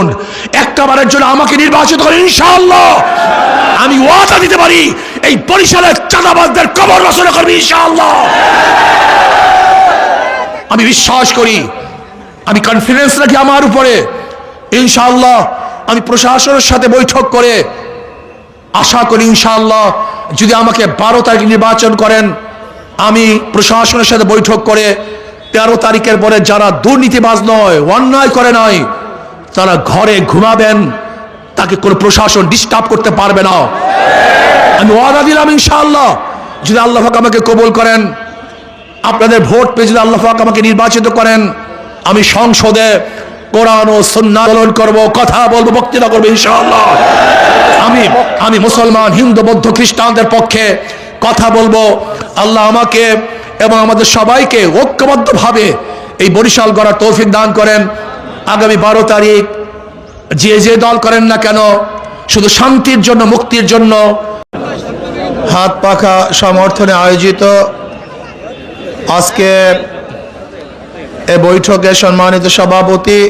একবারের জন্য আমাকে নির্বাচিত করেন, ইনশাআল্লাহ আমি ওয়াদা দিতে পারি এই বরিশালের চাঁদাবাজদের কবর রচনা করবে ইনশাআল্লাহ। আমি বিশ্বাস করি, আমি কনফিডেন্স রাখি আমার উপরে। ইনশাআল্লাহ আমি প্রশাসনের সাথে বৈঠক করে আশা করি ইনশাআল্লাহ যদি আমাকে 12 তারিখ নির্বাচন করেন, আমি প্রশাসনের সাথে বৈঠক করে 13 তারিখের পরে যারা দুর্নীতিবাজ নয়, অন্যায় করে নয়, তারা ঘরে ঘুমাবেন, তাকে কোনো প্রশাসন ডিস্টার্ব করতে পারবে না। আমি ওয়াদা দিলাম ইনশাআল্লাহ যদি আল্লাহ পাক আমাকে কবুল করেন, আপনাদের ভোট পেয়ে যদি আল্লাহ পাক আমাকে নির্বাচিত করেন, আমি সংসদে কোরআন ও সুন্নাহ আন্দোলন করব, কথা বলবো, বক্তৃতা করবো ইনশাআল্লাহ। আমি মুসলমান, হিন্দু, বৌদ্ধ, খ্রিস্টানদের পক্ষে কথা বলবো। আল্লাহ আমাকে এবং আমাদের সবাইকে ঐক্যবদ্ধভাবে এই বরিশাল গড়ার তৌফিক দান করেন। আগামী 12 তারিখ যে দল করেন না কেন, শুধু শান্তির জন্য, মুক্তির জন্য হাত পাখা সমর্থনে আয়োজিত আজকে এ বৈঠকে সম্মানিত সভাপতি,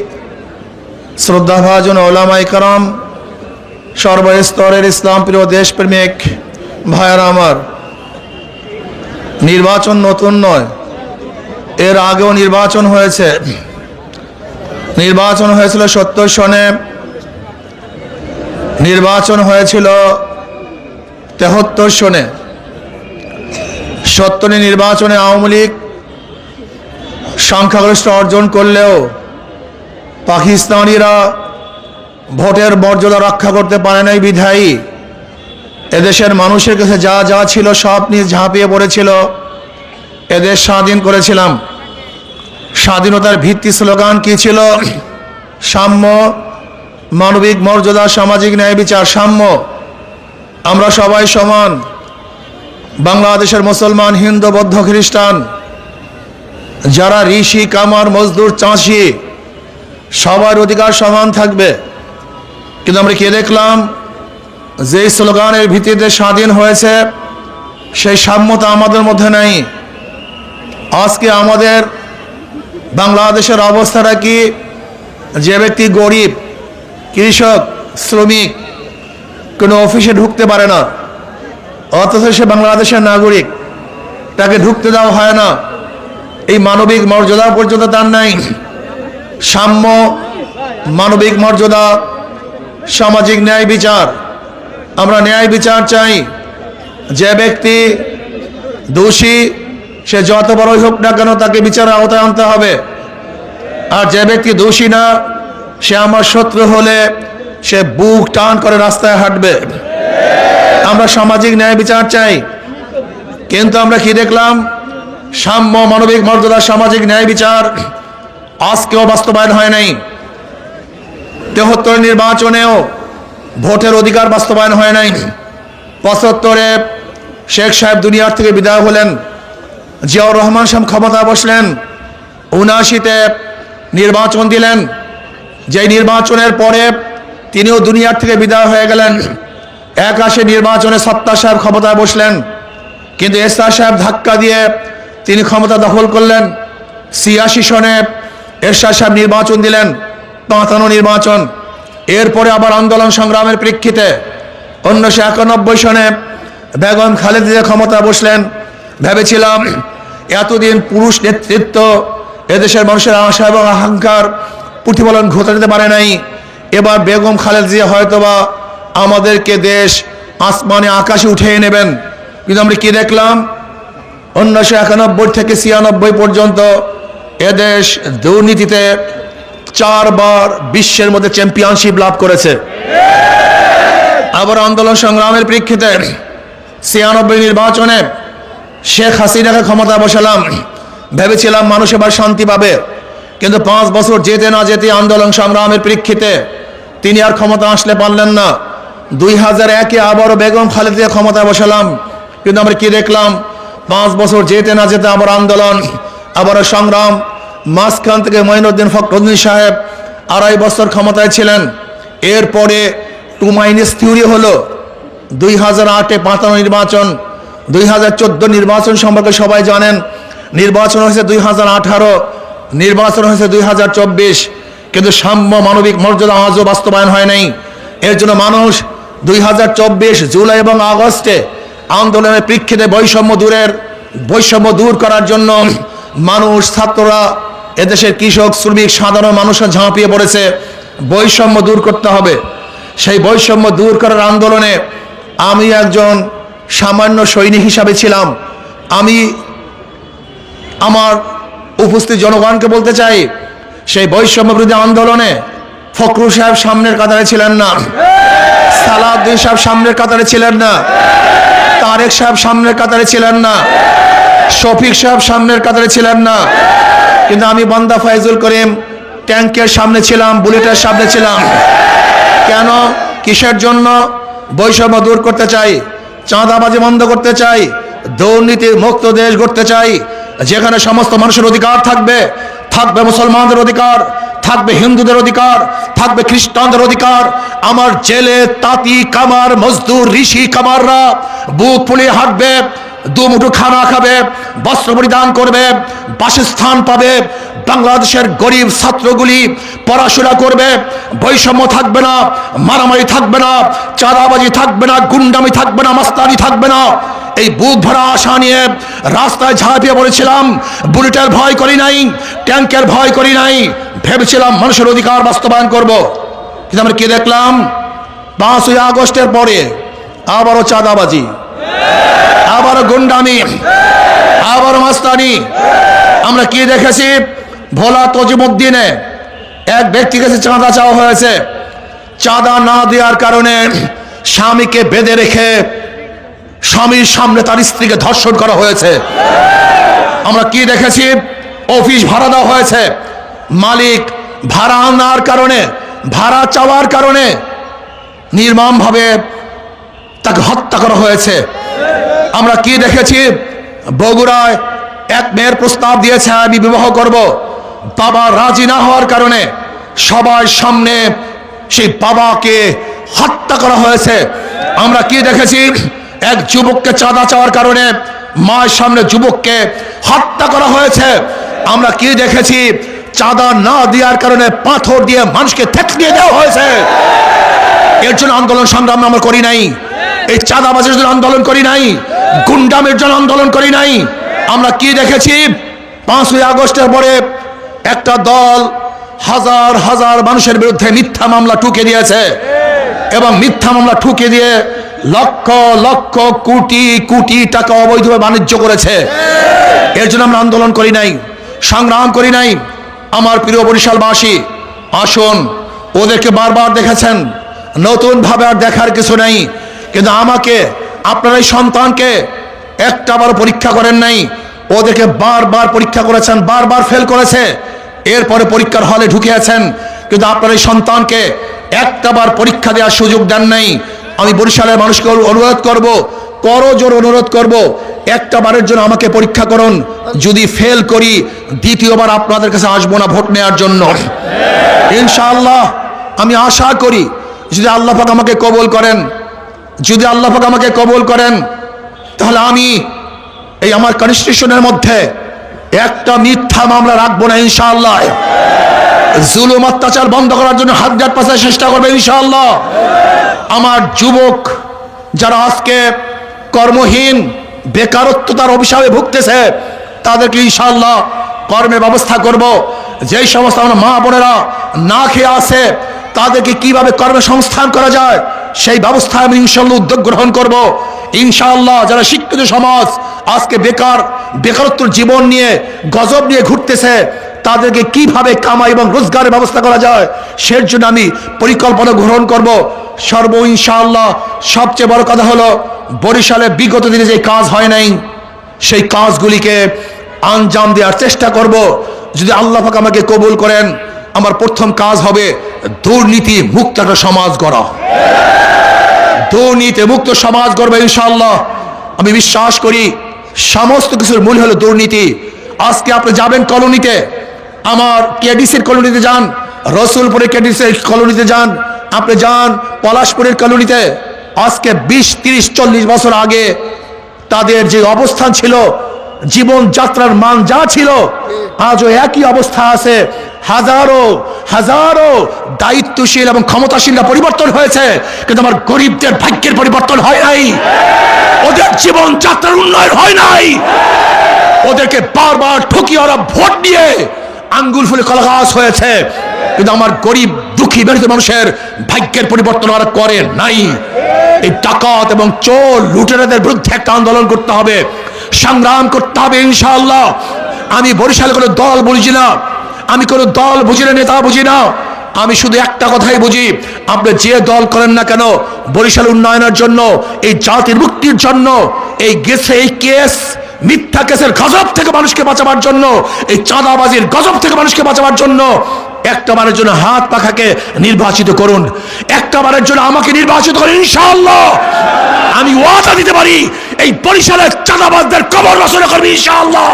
শ্রদ্ধাভাজন ওলামায়ে কেরাম, সর্বস্তরের ইসলাম প্রিয় দেশপ্রেমিক ভাইয়েরা আমার, নির্বাচন নতুন নয়, এর আগেও নির্বাচন হয়েছে। নির্বাচন হয়েছিল 70 সনে, নির্বাচন হয়েছিল 73 সনে। 70 নির্বাচনে আওয়ামী লীগ সংখ্যাগরিষ্ঠ অর্জন করলেও পাকিস্তানিরা ভোটের মর্যাদা রক্ষা করতে পারে নাই বিধায়ী এদেশের মানুষের কাছে যা যা ছিল সব নিয়ে ঝাঁপিয়ে পড়েছিল। এদেশ স্বাধীন করেছিলাম। স্বাধীনতার ভিত্তি স্লোগান কি ছিল? সাম্য, মানবিক মর্যাদা, সামাজিক ন্যায় বিচার, সাম্য। আমরা সবাই সমান। বাংলাদেশের মুসলমান, হিন্দু, বৌদ্ধ, খ্রিস্টান, যারা ঋষি, কামার, মজদুর, চাষি, সবার অধিকার সমান থাকবে। কিন্তু আমরা কি দেখলাম? যে স্লোগানের ভিত্তিতে স্বাধীন হয়েছে সেই সাম্যতা আমাদের মধ্যে নাই। আজকে আমাদের বাংলাদেশের অবস্থাটা কি? যে ব্যক্তি গরিব, কৃষক, শ্রমিক, কোনো অফিসে ঢুকতে পারে না, অথচ সে বাংলাদেশের নাগরিক, তাকে ঢুকতে দেওয়া হয় না। এই মানবিক মর্যাদা পর্যন্ত তার নাই। সাম্য, মানবিক মর্যাদা, সামাজিক ন্যায় বিচার। আমরা ন্যায় বিচার চাই। যে ব্যক্তি দোষী, সে যত বড়ই হোক না কেন, তাকে বিচারের আওতায় আনতে হবে। আর যে ব্যক্তি দোষী না, সে আমার শত্রু হলে সে বুক টান করে রাস্তায় হাঁটবে। আমরা সামাজিক ন্যায় বিচার চাই। কিন্তু আমরা কি দেখলাম? সাম্য, মানবিক মর্যাদা, সামাজিক ন্যায় বিচার আজকেও বাস্তবায়ন হয় নাই। 73 নির্বাচনেও ভোটের অধিকার বাস্তবায়ন হয় নাই। 75-এ শেখ সাহেব দুনিয়ার থেকে বিদায় হলেন, জিয়াউর রহমান সাহেব ক্ষমতা বসলেন, 79-তে নির্বাচন দিলেন। যেই নির্বাচনের পরে তিনিও দুনিয়ার থেকে বিদায় হয়ে গেলেন। 81 নির্বাচনে সত্তা সাহেব ক্ষমতায় বসলেন, কিন্তু এরশাদ সাহেব ধাক্কা দিয়ে তিনি ক্ষমতা দখল করলেন। 86 সনে এরশাদ সাহেব নির্বাচন দিলেন, 55 নির্বাচন। এরপরে আবার আন্দোলন সংগ্রামের প্রেক্ষিতে 1991 সনে বেগম খালেদা জিয়া ক্ষমতা বসলেন। ভেবেছিলাম এতদিন পুরুষ নেতৃত্ব এদেশের মানুষের আশা এবং আকাঙ্ক্ষার প্রতিফলন ঘটাতে পারে নাই। এবার বেগম খালেদা জিয়া হয়তোবা আমাদেরকে দেশ আসমানে আকাশে উঠিয়ে নেবেন। কিন্তু আমরা কি দেখলাম? 1991 থেকে 96 পর্যন্ত এদেশ দুর্নীতিতে 4 বার বিশ্বের মধ্যে চ্যাম্পিয়নশিপ লাভ করেছে। আবার আন্দোলন সংগ্রামের প্রেক্ষিতে 96 নির্বাচনে শেখ হাসিনাকে ক্ষমতা বসালাম। ভেবেছিলাম মানুষ এবার শান্তি পাবে, কিন্তু 5 বছর যেতে না যেতে আন্দোলন সংগ্রামের প্রেক্ষিতে তিনি আর ক্ষমতা আসলে পারলেন না। 2001-এ আবারও বেগম খালেদা জিয়া ক্ষমতা বসালাম, কিন্তু আমরা কি দেখলাম? 5 বছর যেতে না যেতে আবার আন্দোলন, আবারও সংগ্রাম। মাঝখান থেকে মঈনুদ্দিন ফখরুদ্দিন সাহেব 2.5 বছর ক্ষমতায় ছিলেন। এরপরে 2 থিওরি হলো। 2008-এ 55 নির্বাচন, 2014 নির্বাচন সম্পর্কে সবাই জানেন। নির্বাচন হয়েছে 2018, নির্বাচন হয়েছে 2024। কিন্তু সাম্য মানবিক মর্যাদা আজও বাস্তবায়ন হয় নাই। এর জন্য মানুষ 2024 জুলাই এবং আগস্টে আন্দোলনের প্রেক্ষিতে বৈষম্য দূর করার জন্য মানুষ, ছাত্ররা, এদেশের কৃষক, শ্রমিক, সাধারণ মানুষরা ঝাঁপিয়ে পড়েছে। বৈষম্য দূর করতে হবে। সেই বৈষম্য দূর করার আন্দোলনে আমি একজন সামান্য সৈনিক হিসাবে ছিলাম। আমি আমার উপস্থিত জনগণকে বলতে চাই, সেই বৈষম্য বিরোধী আন্দোলনে ফখরুল সাহেব সামনের কাতারে ছিলেন না, সালাউদ্দিন সাহেব সামনের কাতারে ছিলেন না, তারেক সাহেব সামনের কাতারে ছিলেন না, শফিক সাহেব সামনের কাতারে ছিলেন না, কিন্তু আমি বান্দা ফয়জুল করিম ট্যাঙ্কের সামনে ছিলাম, বুলেটের সামনে ছিলাম। কেন? কিসের জন্য? বৈষম্য দূর করতে চাই, চাঁদাবাজি বন্ধ করতে চাই, দুর্নীতি মুক্ত দেশ গড়তে চাই, যেখানে সমস্ত মানুষের অধিকার থাকবে। থাকবে মুসলমানদের অধিকার, থাকবে হিন্দুদের অধিকার, থাকবে খ্রিস্টানদের অধিকার। আমার জেলে তাঁতি, কামার, মজদুর, ঋষি কামাররা বুক ফুলিয়ে হাঁটবে, দুমুঠো খানা খাবে, বস্ত্র পরিধান করবে, বাসস্থান পাবে। বাংলাদেশের গরিব ছাত্রগুলি পড়াশোনা করবে, বৈষম্য থাকবে না, মারামারি থাকবে না, চাঁদাবাজি থাকবে না, গুন্ডামি থাকবে না, মাস্তানি থাকবে না। এই বুক ভরা আশা নিয়ে রাস্তায় ঝাঁপিয়ে পড়েছিলাম। বুলেটের ভয় করি নাই, ট্যাঙ্কের ভয় করি নাই, ভেবেছিলাম মানুষের অধিকার বাস্তবায়ন করব। কিন্তু আমরা কি দেখলাম? 5ই আগস্টের পরে আবারও চাঁদাবাজি, আবারও গুন্ডামি, আবারও মাস্তানি। আমরা কি দেখেছি? ভোলা তজিমুদ্দিনে এক ব্যক্তির কাছে চাঁদা চাওয়া হয়েছে। চাঁদা না দেওয়ার কারণে স্বামীকে বেঁধে রেখে স্বামীর সামনে তার স্ত্রীকে ধর্ষণ করা হয়েছে। আমরা কি দেখেছি? অফিস ভাড়া দেওয়া হয়েছে, মালিক ভাড়া আনার কারণে, ভাড়া চাওয়ার কারণে নির্মমভাবে তাকে হত্যা করা হয়েছে। আমরা কি দেখেছি? বগুড়ায় এক মেয়ের প্রস্তাব দিয়েছে আমি বিবাহ করব, বাবা রাজি না হওয়ার কারণে সবার সামনে সেই বাবাকে হত্যা করা হয়েছে। আমরা কি দেখেছি? এক যুবককে চাঁদা চাওয়ার কারণে মায়ের সামনে যুবককে হত্যা করা হয়েছে। আমরা কি দেখেছি? চাঁদা না দেওয়ার কারণে পাথর দিয়ে মানুষকে থেতলিয়ে দেওয়া হয়েছে। এর জন্য আন্দোলন সংগ্রাম আমরা করি নাই, এই চাঁদাবাজের জন্য আন্দোলন করি নাই, গুন্ডামের জন্য আন্দোলন করি নাই। আমরা কি দেখেছি? 5ই আগস্টের পরে একটা দল হাজার হাজার মানুষের বিরুদ্ধে মিথ্যা মামলা ঠুকে দিয়েছে এবং মিথ্যা মামলা ঠুকে দিয়ে লক্ষ লক্ষ কোটি কোটি টাকা অবৈধভাবে বাণিজ্য করেছে। এর জন্য আমরা আন্দোলন করি নাই, সংগ্রাম করি নাই। আমার প্রিয় বরিশালবাসী, আসুন, ওদেরকে বারবার দেখেছেন, নতুন ভাবে আর দেখার কিছু নেই। কিন্তু আমাকে, আপনার এই সন্তানকে একটাবার পরীক্ষা করেন নাই, ওদেরকে বারবার পরীক্ষা করেছেন, বারবার ফেল করেছে, এরপরে পরীক্ষার হলে ঢুকিয়েছেন, কিন্তু আপনার এই সন্তানকে একটাবার পরীক্ষা দেওয়ার সুযোগ দেন নাই। আমি বরিশালের মানুষকে অনুরোধ করব, করজোর অনুরোধ করব, একটা বারের জন্য আমাকে পরীক্ষা করুন। যদি ফেল করি, দ্বিতীয়বার আপনাদের কাছে আসবো না ভোট নেওয়ার জন্য। ইনশাআল্লাহ আমি আশা করি, যদি আল্লাহ পাক আমাকে কবুল করেন, যদি আল্লাহ পাক আমাকে কবুল করেন, তাহলে আমি এই আমার কনস্টিটিউশনের মধ্যে একটা মিথ্যা মামলা রাখবো না ইনশাআল্লাহ। জুলুম অত্যাচার বন্ধ করার জন্য 100% চেষ্টা করবে ইনশাআল্লাহ। আমার যুবক যারা আজকে কর্মহীন, বেকারত্বতার অভিশাপে ভুগতেছে, তাদেরকে ইনশাআল্লাহ কর্মের ব্যবস্থা করব। যেই সমস্ত আমরা মা বোনেরা না খেয়ে আছে, তাদেরকে কিভাবে কর্মসংস্থান করা যায় সেই ব্যবস্থায় আমি ইনশাআল্লাহ উদ্যোগ গ্রহণ করব ইনশাআল্লাহ। যারা শিক্ষিত সমাজ আজকে বেকারত্ব জীবন নিয়ে গজব নিয়ে ঘুরতেছে, তাদেরকে কিভাবে কামাই এবং রোজগারের ব্যবস্থা করা যায় সের জন্য আমি পরিকল্পনা গ্রহণ করব ইনশাআল্লাহ। সবচেয়ে বড় কথা হলো, বরিশালে বিগত দিনে যে কাজ হয় নাই, সেই কাজগুলিকে আঞ্জাম দেওয়ার চেষ্টা করব। যদি আল্লাহ পাক আমাকে কবুল করেন, আমার প্রথম কাজ হবে দুর্নীতি মুক্ত একটা সমাজ গড়া, দুর্নীতি মুক্ত সমাজ গড়বে ইনশাআল্লাহ। আমি বিশ্বাস করি সমস্ত কিছুর মূল হলো দুর্নীতি। আজকে আপনি যাবেন কলোনিতে, আমার কেডিসির কলোনিতে যান, রসুলপুরের কেডিসির কলোনিতে যান, আপনি যান পলাশপুরের কলোনিতে, আজকে 20, 30, 40 বছর আগে তাদের যে অবস্থান ছিল, জীবন যাত্রার মান যা ছিল, আজও একই অবস্থা আছে। হাজারো হাজারো দায়িত্বশীল এবং ক্ষমতাশীলরা পরিবর্তন হয়েছে, কিন্তু আমার গরিবদের ভাগ্যের পরিবর্তন হয় নাই, ওদের জীবন যাত্রার উন্নয়ন হয় নাই। ওদেরকে বারবার ঠকিয়ে ওরা ভোট নিয়ে আঙ্গুল ফুলে কলাগাছ হয়েছে, কিন্তু আমার গরিব দুঃখী মেহনত মানুষের ভাগ্যের পরিবর্তন ওরা করে নাই। এই ডাকাত এবং চোর লুটেরাদের বিরুদ্ধে একটা আন্দোলন করতে হবে, সংগ্রাম করতে হবে ইনশাআল্লাহ। আমি বরিশালে কোনো দল বুঝি না, আমি কোনো দল বুঝি না, নেতা বুঝি না। আমি শুধু একটা কথাই বুঝি, আপনি যে দল করেন না কেন, বরিশাল উন্নয়নের জন্য, এই জাতির মুক্তির জন্য, এই গেছে এই কেস মিথ্যা কেসের গজব থেকে মানুষকে বাঁচাবার জন্য, এই চাঁদাবাজির গজব থেকে মানুষকে বাঁচাবার জন্য একটাবারের জন্য হাত পাখাকে নির্বাচিত করুন, একটাবারের জন্য আমাকে নির্বাচিত করুন ইনশাআল্লাহ। আমি ওয়াদা দিতে পারি এই বরিশালের চাঁদাবাজদের কবর রচনা করবে ইনশাআল্লাহ।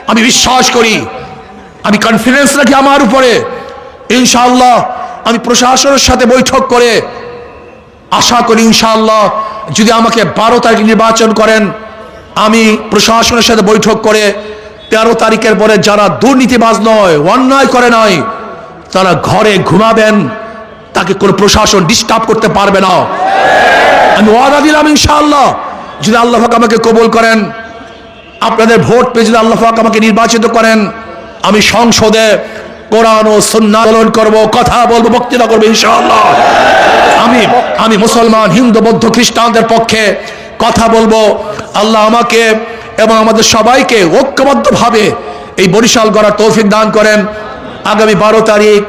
আমি বিশ্বাস করি, আমি কনফিডেন্স রাখি আমার উপরে ইনশাআল্লাহ। আমি প্রশাসনের সাথে বৈঠক করে আশা করি ইনশাআল্লাহ যদি আমাকে 12 তারিখ নির্বাচন করেন, আমি প্রশাসনের সাথে বৈঠক করে 13 তারিখের পরে যারা দুর্নীতিবাজ নয়, অন্যায় করে নয়, তারা ঘরে ঘুমাবেন, তাকে কোনো প্রশাসন ডিস্টার্ব করতে পারবে না। আমি ওয়াদা দিলাম ইনশাআল্লাহ, যদি আল্লাহ পাক আমাকে কবুল করেন, আপনাদের ভোট পেয়ে যদি আল্লাহ পাক আমাকে নির্বাচিত করেন, আমি সংসদে কোরআন ও সুন্নাহ আন্দোলন করব, কথা বলবো, বক্তৃতা করবো ইনশাআল্লাহ। আমি মুসলমান, হিন্দু, বৌদ্ধ, খ্রিস্টানদের পক্ষে কথা বলবো। আল্লাহ আমাকে এবং আমাদের সবাইকে ঐক্যবদ্ধভাবে এই বরিশাল গড়ার তৌফিক দান করেন। আগামী 12 তারিখ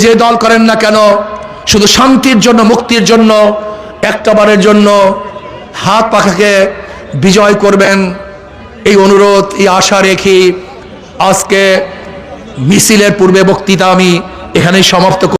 যে দল করেন না কেন, শুধু শান্তির জন্য, মুক্তির জন্য, একটাবারের জন্য হাত পাখাকে বিজয় করবেন, এই অনুরোধ, এই আশা রেখে আজকে মিছিলের পূর্বে বক্তৃতা আমি এখানেই সমাপ্ত